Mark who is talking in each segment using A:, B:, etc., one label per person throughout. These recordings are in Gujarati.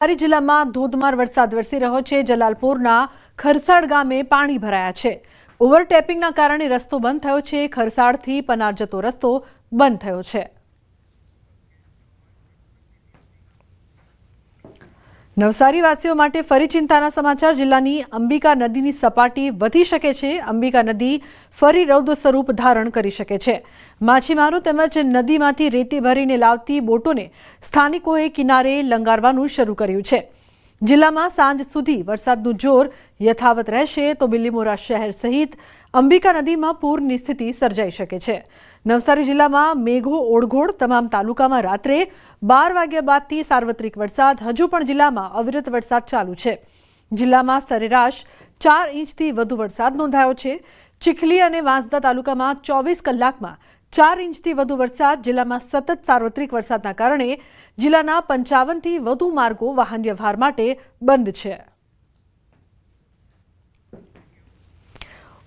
A: નવસારી જિલ્લામાં ધોધમાર વરસાદ વરસી રહ્યો છે। જલાલપુરના ખરસાડ ગામે પાણી ભરાયા છે। ઓવરટેપિંગના કારણે રસ્તો બંધ થયો છે। ખરસાડથી પનાર જતો રસ્તો બંધ થયો છે। નવસારી વાસીઓ માટે ફરી ચિંતાના સમાચાર। જિલ્લાની અંબિકા નદીની સપાટી વધી શકે છે। અંબિકા નદી ફરી રૌદ્ર સ્વરૂપ ધારણ કરી શકે છે। માછીમારો તેમજ નદીમાંથી રેતી ભરીને લાવતી બોટોને સ્થાનિકોએ કિનારે લંગારવાનું શરૂ કર્યું છે। જિલ્લામાં સાંજ સુધી વરસાદનું જોર યથાવત રહેશે તો બિલીમોરા શહેર સહિત અંબિકા નદીમાં પૂરની સ્થિતિ સર્જાઈ શકે છે। નવસારી જિલ્લામાં મેઘો ઓળઘોળ। તમામ તાલુકામાં રાત્રે 12 વાગ્યા બાદથી સાર્વત્રિક વરસાદ। હજુ પણ જિલ્લામાં અવિરત વરસાદ ચાલુ છે। જિલ્લામાં સરેરાશ 4 ઇંચથી વધુ વરસાદ નોંધાયો છે। ચીખલી અને વાંસદા તાલુકામાં 24 કલાકમાં 4 ઇંચથી વધુ વરસાદ। જિલ્લામાં સતત સાર્વત્રિક વરસાદના કારણે જિલ્લાના 55થી વધુ માર્ગો વાહન વ્યવહાર માટે બંધ છે।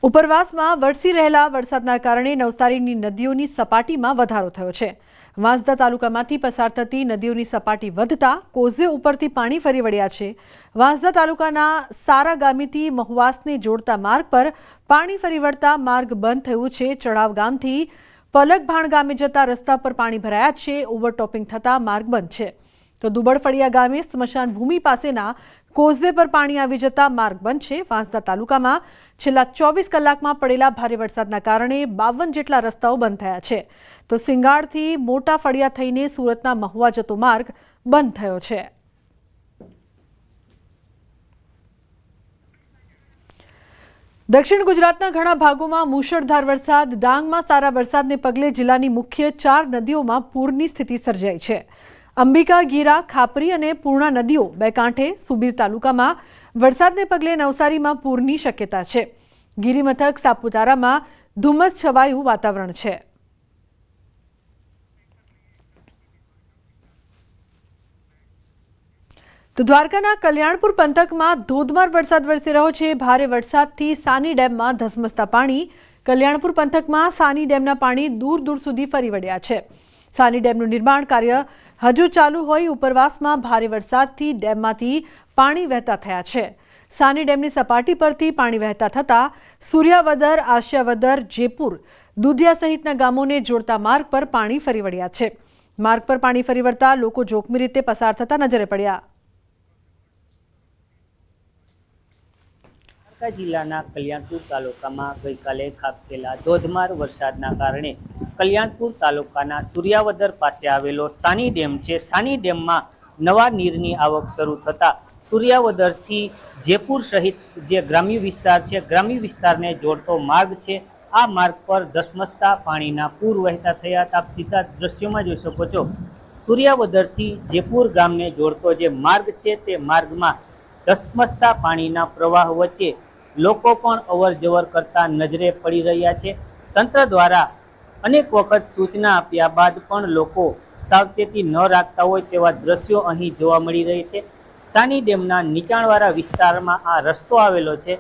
A: ઉપરવાસમાં વરસી રહેલા વરસાદના કારણે નવસારીની નદીઓની સપાટીમાં વધારો થયો છે। વાંસદા તાલુકામાંથી પસાર થતી નદીઓની સપાટી વધતા કોઝવે ઉપરથી પાણી ફરી વળ્યા છે। વાંસદા તાલુકાના સારા ગામીથી મહુવાસને જોડતા માર્ગ પર પાણી ફરી વળતા માર્ગ બંધ થયું છે। ચડાવ ગામથી પલકભાણ ગામે જતા રસ્તા પર પાણી ભરાયા છે। ઓવરટોપિંગ થતા માર્ગ બંધ છે તો દુબળફળિયા ગામે સ્મશાન ભૂમિ પાસેના કોઝવે પર પાણી આવી જતા માર્ગ બંધ છે। વાંસદા તાલુકામાં છેલ્લા 24 કલાકમાં પડેલા ભારે વરસાદના કારણે 52 જેટલા રસ્તાઓ બંધ થયા છે તો સિંગાડથી મોટા ફળિયા થઈને સુરતના મહુવા જતો માર્ગ બંધ થયો છે। દક્ષિણ ગુજરાતના ઘણા ભાગોમાં મુશળધાર વરસાદ। ડાંગમાં સારા વરસાદને પગલે જિલ્લાની મુખ્ય 4 નદીઓમાં પૂરની સ્થિતિ સર્જાઈ છે। અંબિકા, ગીરા, ખાપરી અને પૂર્ણા નદીઓ બે કાંઠે। સુબીર તાલુકામાં વરસાદને પગલે નવસારીમાં પૂરની શક્યતા છે। ગિરિમથક સાપુતારામાં ધુમ્મસ છવાયું વાતાવરણ છે। તો દ્વારકાના કલ્યાણપુર પંથકમાં ધોધમાર વરસાદ વરસી રહ્યો છે। ભારે વરસાદથી સાની ડેમમાં ધસમસતા પાણી। કલ્યાણપુર પંથકમાં સાની ડેમના પાણી દૂર દૂર સુધી ફરી વળ્યા છે। સાની ડેમનું નિર્માણ કાર્ય હજુ ચાલુ હોય ઉપરવાસમાં ભારે વરસાદથી ડેમમાંથી પાણી વહેતા થયા છે। સાની ડેમની સપાટી પરથી પાણી વહેતા થતાં સૂર્યાવદર, આશિયાવદર, જેપુર, દુધિયા સહિતના ગામોને જોડતા માર્ગ પર પાણી ફરી વળ્યા છે। માર્ગ પર પાણી ફરી વળતા લોકો જોખમી રીતે પસાર થતા નજરે પડ્યા।
B: જિલ્લાના કલ્યાણપુર તાલુકામાં ગઈકાલે ખાબકેલા ધોધમાર વરસાદના કારણે કલ્યાણપુર તાલુકાના સૂર્યાવદર પાસે આવેલો સાની ડેમ છે। સાની ડેમમાં નવા નીરની આવક શરૂ થતાં સૂર્યાવદરથી જેપુર સહિત જે ગ્રામ્ય વિસ્તાર છે, ગ્રામ્ય વિસ્તારને જોડતો માર્ગ છે, આ માર્ગ પર ધસમસતા પાણીના પૂર વહેતા થયા। આપ સીધા દ્રશ્યોમાં જોઈ શકો છો। સૂર્યાવદરથી જેપુર ગામને જોડતો જે માર્ગ છે તે માર્ગમાં ધસમસતા પાણીના પ્રવાહ વચ્ચે લોકો પણ અવર જવર કરતા નજરે પડી રહ્યા છે। તંત્ર દ્વારા અનેક વખત સૂચના આપ્યા બાદ પણ લોકો સાવચેતી ન રાખતા હોય તેવા દ્રશ્યો અહીં જોવા મળી રહી છે। સાની ડેમના નીચાણવાળા વિસ્તારમાં આ રસ્તો આવેલો છે।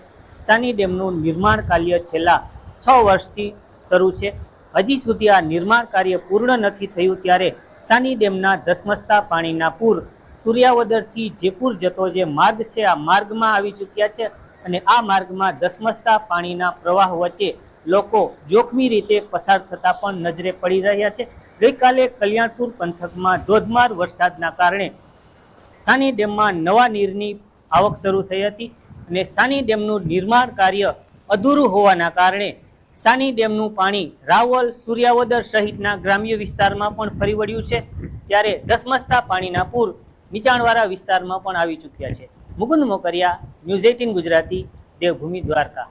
B: સાની ડેમનું નિર્માણ કાર્ય છેલ્લા 6 વર્ષથી શરૂ છે। હજી સુધી આ નિર્માણ કાર્ય પૂર્ણ નથી થયું ત્યારે સાની ડેમના ધસમસતા પાણીના પૂર સૂર્યાવદરથી જેપુર જતો જે માર્ગ છે આ માર્ગમાં આવી ચૂક્યા છે અને આ માર્ગમાં ધસમસતા પાણીના પ્રવાહ વચ્ચે લોકો જોખમી રીતે પસાર થતા પણ નજરે પડી રહ્યા છે। ગઈકાલે કલ્યાણપુર પંથકમાં ધોધમાર વરસાદના કારણે સાની ડેમમાં નવા નીરની આવક શરૂ થઈ હતી અને સાની ડેમનું નિર્માણ કાર્ય અધૂરું હોવાના કારણે સાની ડેમનું પાણી રાવલ, સૂર્યાવદર સહિતના ગ્રામ્ય વિસ્તારમાં પણ ફરી વળ્યું છે ત્યારે ધસમસતા પાણીના પૂર નીચાણવાળા વિસ્તારમાં પણ આવી ચૂક્યા છે। મુકુંદ મોકરિયા, ન્યૂઝ 18 ગુજરાતી, દેવભૂમિ દ્વારકા।